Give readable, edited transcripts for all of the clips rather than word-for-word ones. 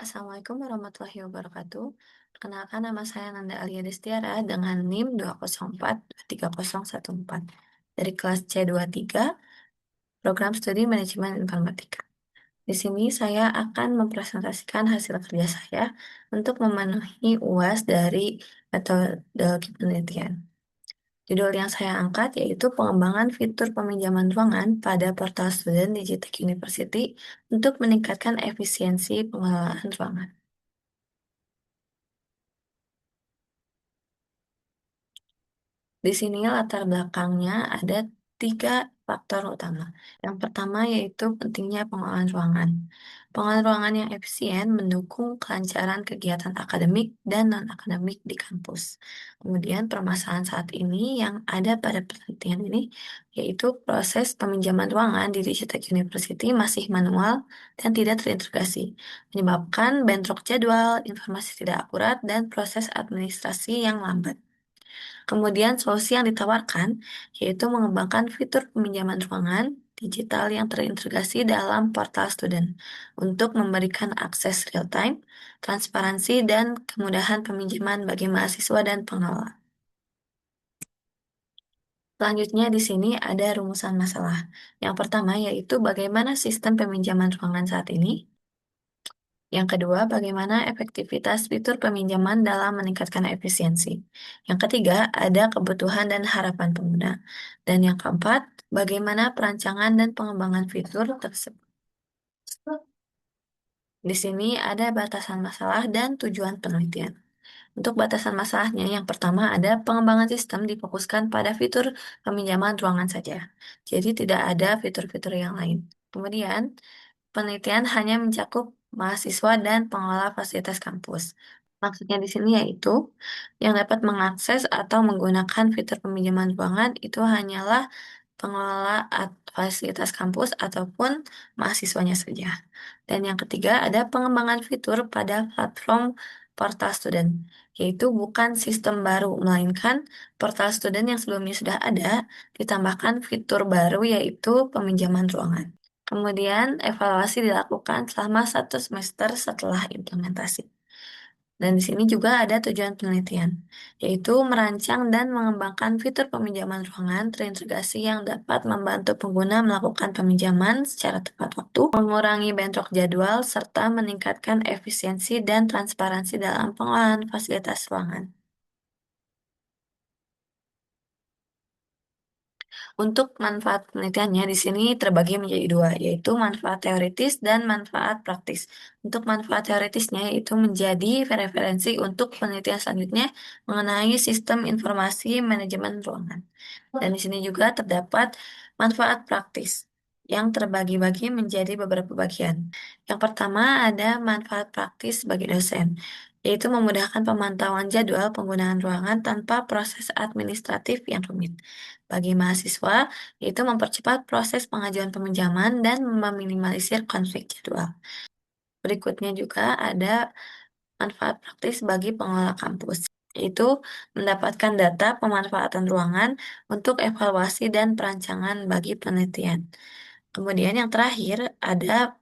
Assalamualaikum warahmatullahi wabarakatuh. Perkenalkan nama saya Nanda Alia Destiara dengan NIM 204-30014 dari kelas C23 Program Studi Manajemen Informatika. Di sini saya akan mempresentasikan hasil kerja saya untuk memenuhi UAS dari metodologi penelitian. Judul yang saya angkat yaitu pengembangan fitur peminjaman ruangan pada portal student Digitech University untuk meningkatkan efisiensi pengelolaan ruangan. Di sini latar belakangnya ada tiga faktor utama. Yang pertama yaitu pentingnya pengelolaan ruangan. Pengelolaan ruangan yang efisien mendukung kelancaran kegiatan akademik dan non-akademik di kampus. Kemudian permasalahan saat ini yang ada pada penelitian ini yaitu proses peminjaman ruangan di Digitech University masih manual dan tidak terintegrasi, menyebabkan bentrok jadwal, informasi tidak akurat, dan proses administrasi yang lambat. Kemudian solusi yang ditawarkan yaitu mengembangkan fitur peminjaman ruangan digital yang terintegrasi dalam portal student untuk memberikan akses real-time, transparansi, dan kemudahan peminjaman bagi mahasiswa dan pengelola. Selanjutnya di sini ada rumusan masalah. Yang pertama yaitu bagaimana sistem peminjaman ruangan saat ini. Yang kedua, bagaimana efektivitas fitur peminjaman dalam meningkatkan efisiensi. Yang ketiga, ada kebutuhan dan harapan pengguna. Dan yang keempat, bagaimana perancangan dan pengembangan fitur tersebut. Di sini ada batasan masalah dan tujuan penelitian. Untuk batasan masalahnya, yang pertama ada pengembangan sistem difokuskan pada fitur peminjaman ruangan saja. Jadi tidak ada fitur-fitur yang lain. Kemudian, penelitian hanya mencakup mahasiswa dan pengelola fasilitas kampus. Maksudnya di sini yaitu yang dapat mengakses atau menggunakan fitur peminjaman ruangan itu hanyalah pengelola fasilitas kampus ataupun mahasiswanya saja. Dan yang ketiga ada pengembangan fitur pada platform portal student, yaitu bukan sistem baru, melainkan portal student yang sebelumnya sudah ada, ditambahkan fitur baru yaitu peminjaman ruangan. Kemudian evaluasi dilakukan selama 1 semester setelah implementasi. Dan di sini juga ada tujuan penelitian, yaitu merancang dan mengembangkan fitur peminjaman ruangan terintegrasi yang dapat membantu pengguna melakukan peminjaman secara tepat waktu, mengurangi bentrok jadwal, serta meningkatkan efisiensi dan transparansi dalam pengelolaan fasilitas ruangan. Untuk manfaat penelitiannya di sini terbagi menjadi dua, yaitu manfaat teoritis dan manfaat praktis. Untuk manfaat teoritisnya yaitu menjadi referensi untuk penelitian selanjutnya mengenai sistem informasi manajemen ruangan. Dan di sini juga terdapat manfaat praktis yang terbagi-bagi menjadi beberapa bagian. Yang pertama ada manfaat praktis bagi dosen, yaitu memudahkan pemantauan jadwal penggunaan ruangan tanpa proses administratif yang rumit. Bagi mahasiswa, yaitu mempercepat proses pengajuan peminjaman dan meminimalisir konflik jadwal. Berikutnya juga ada manfaat praktis bagi pengelola kampus, yaitu mendapatkan data pemanfaatan ruangan untuk evaluasi dan perancangan bagi penelitian. Kemudian yang terakhir ada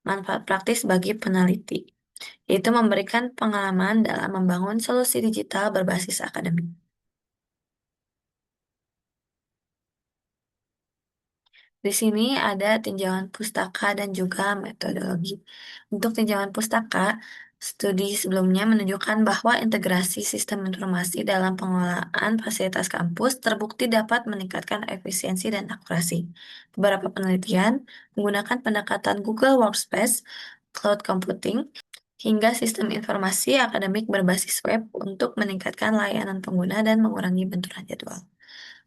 manfaat praktis bagi peneliti, yaitu memberikan pengalaman dalam membangun solusi digital berbasis akademik. Di sini ada tinjauan pustaka dan juga metodologi. Untuk tinjauan pustaka, studi sebelumnya menunjukkan bahwa integrasi sistem informasi dalam pengelolaan fasilitas kampus terbukti dapat meningkatkan efisiensi dan akurasi. Beberapa penelitian menggunakan pendekatan Google Workspace, cloud computing, hingga sistem informasi akademik berbasis web untuk meningkatkan layanan pengguna dan mengurangi benturan jadwal.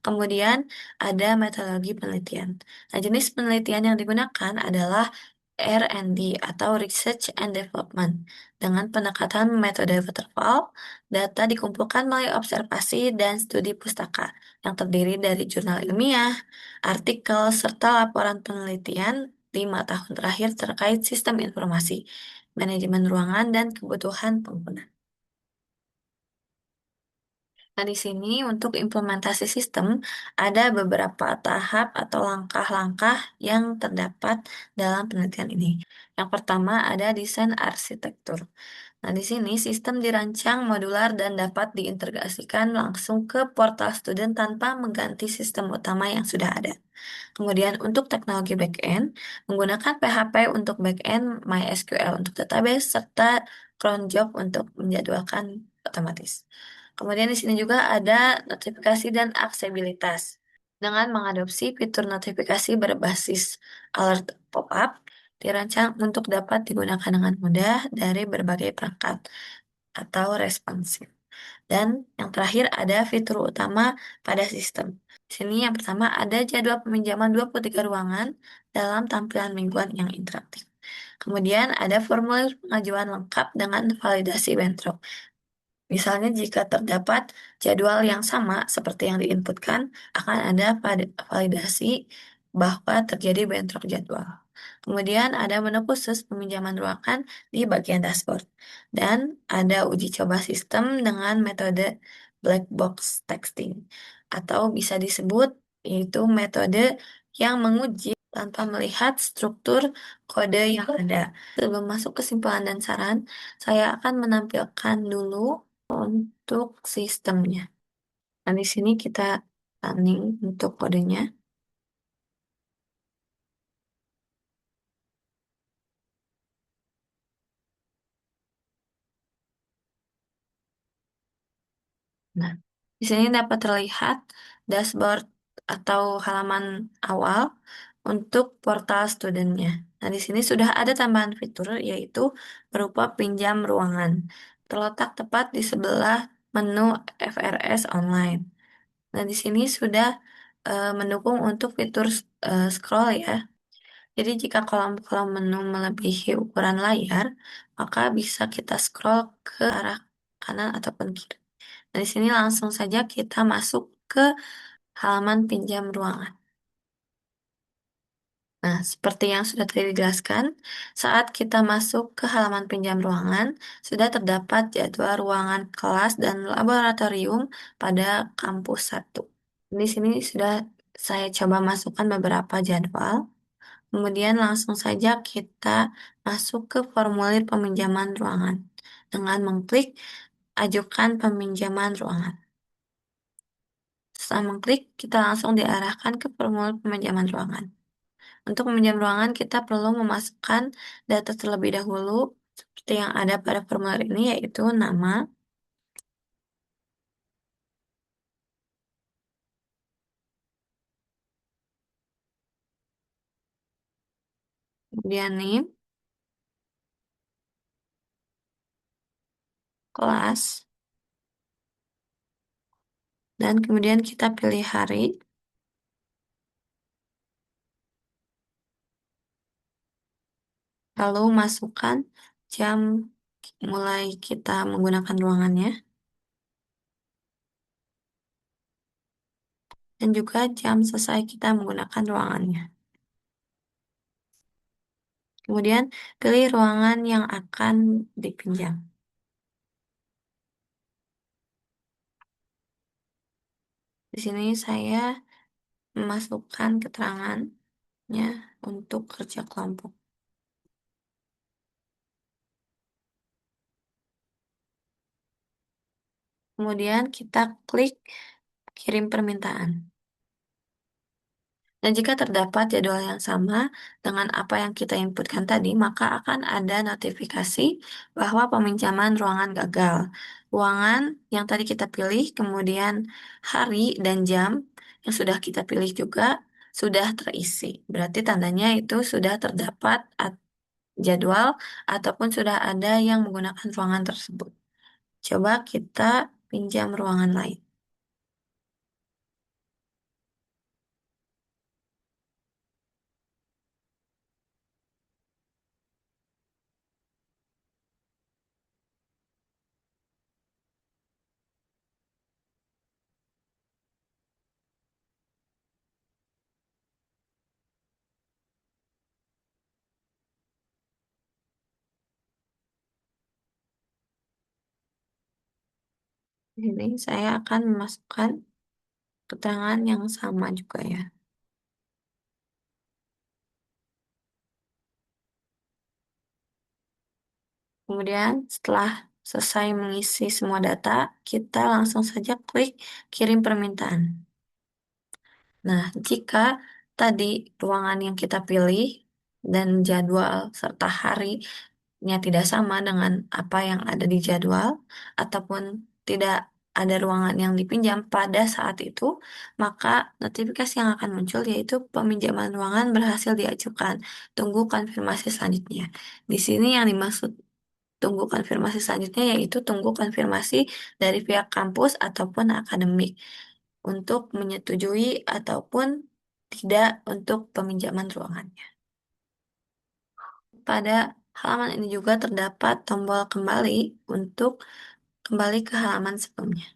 Kemudian ada metodologi penelitian. Nah, jenis penelitian yang digunakan adalah R&D atau Research and Development. Dengan pendekatan metode waterfall, data dikumpulkan melalui observasi dan studi pustaka yang terdiri dari jurnal ilmiah, artikel, serta laporan penelitian 5 tahun terakhir terkait sistem informasi, manajemen ruangan, dan kebutuhan pengguna. Nah, di sini untuk implementasi sistem ada beberapa tahap atau langkah-langkah yang terdapat dalam penelitian ini. Yang pertama ada desain arsitektur. Nah, di sini sistem dirancang modular dan dapat diintegrasikan langsung ke portal student tanpa mengganti sistem utama yang sudah ada. Kemudian untuk teknologi backend, menggunakan PHP untuk backend, MySQL untuk database, serta cron job untuk menjadwalkan otomatis. Kemudian di sini juga ada notifikasi dan aksesibilitas. Dengan mengadopsi fitur notifikasi berbasis alert pop-up, dirancang untuk dapat digunakan dengan mudah dari berbagai perangkat atau responsif. Dan yang terakhir ada fitur utama pada sistem. Di sini yang pertama ada jadwal peminjaman 23 ruangan dalam tampilan mingguan yang interaktif. Kemudian ada formulir pengajuan lengkap dengan validasi bentrok. Misalnya jika terdapat jadwal yang sama seperti yang diinputkan, akan ada validasi bahwa terjadi bentrok jadwal. Kemudian ada menu khusus peminjaman ruangan di bagian dashboard. Dan ada uji coba sistem dengan metode black box testing. Atau bisa disebut yaitu metode yang menguji tanpa melihat struktur kode yang ada. Sebelum masuk kesimpulan dan saran, saya akan menampilkan dulu untuk sistemnya. Nah, di sini kita running untuk kodenya. Nah, di sini dapat terlihat dashboard atau halaman awal untuk portal studentnya. Nah, di sini sudah ada tambahan fitur yaitu berupa pinjam ruangan. Terletak tepat di sebelah menu FRS online. Nah, di sini sudah mendukung untuk fitur scroll ya. Jadi jika kolom-kolom menu melebihi ukuran layar, maka bisa kita scroll ke arah kanan ataupun kiri. Nah, di sini langsung saja kita masuk ke halaman pinjam ruangan. Nah, seperti yang sudah tadi dijelaskan, saat kita masuk ke halaman pinjam ruangan, sudah terdapat jadwal ruangan kelas dan laboratorium pada kampus 1. Di sini sudah saya coba masukkan beberapa jadwal. Kemudian langsung saja kita masuk ke formulir peminjaman ruangan dengan mengklik ajukan peminjaman ruangan. Setelah mengklik, kita langsung diarahkan ke formulir peminjaman ruangan. Untuk meminjam ruangan, kita perlu memasukkan data terlebih dahulu, seperti yang ada pada formulir ini, yaitu nama, kemudian NIM, kelas, dan kemudian kita pilih hari, lalu masukkan jam mulai kita menggunakan ruangannya, dan juga jam selesai kita menggunakan ruangannya. Kemudian pilih ruangan yang akan dipinjam. Di sini saya memasukkan keterangannya untuk kerja kelompok. Kemudian kita klik kirim permintaan. Dan jika terdapat jadwal yang sama dengan apa yang kita inputkan tadi, maka akan ada notifikasi bahwa peminjaman ruangan gagal. Ruangan yang tadi kita pilih, kemudian hari dan jam yang sudah kita pilih juga sudah terisi. Berarti tandanya itu sudah terdapat jadwal ataupun sudah ada yang menggunakan ruangan tersebut. Coba kita pinjam ruangan lain. Ini saya akan memasukkan keterangan yang sama juga ya. Kemudian setelah selesai mengisi semua data, kita langsung saja klik kirim permintaan. Nah, jika tadi ruangan yang kita pilih dan jadwal serta harinya tidak sama dengan apa yang ada di jadwal, ataupun tidak ada ruangan yang dipinjam pada saat itu, maka notifikasi yang akan muncul yaitu peminjaman ruangan berhasil diajukan. Tunggu konfirmasi selanjutnya. Di sini yang dimaksud tunggu konfirmasi selanjutnya yaitu tunggu konfirmasi dari pihak kampus ataupun akademik untuk menyetujui ataupun tidak untuk peminjaman ruangannya. Pada halaman ini juga terdapat tombol kembali untuk kembali ke halaman sebelumnya.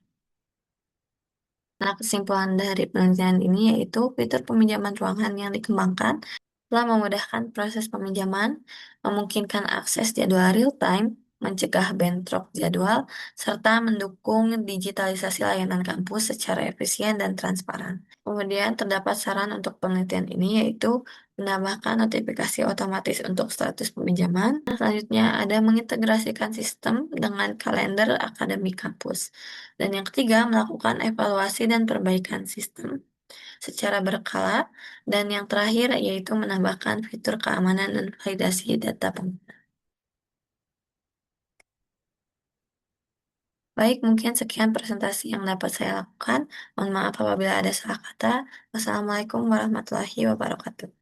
Nah, kesimpulan dari penelitian ini yaitu fitur peminjaman ruangan yang dikembangkan telah memudahkan proses peminjaman, memungkinkan akses jadwal real-time, mencegah bentrok jadwal, serta mendukung digitalisasi layanan kampus secara efisien dan transparan. Kemudian terdapat saran untuk penelitian ini yaitu menambahkan notifikasi otomatis untuk status peminjaman. Selanjutnya ada mengintegrasikan sistem dengan kalender akademik kampus. Dan yang ketiga, melakukan evaluasi dan perbaikan sistem secara berkala, dan yang terakhir yaitu menambahkan fitur keamanan dan validasi data pengguna. Baik, mungkin sekian presentasi yang dapat saya lakukan. Mohon maaf apabila ada salah kata. Wassalamualaikum warahmatullahi wabarakatuh.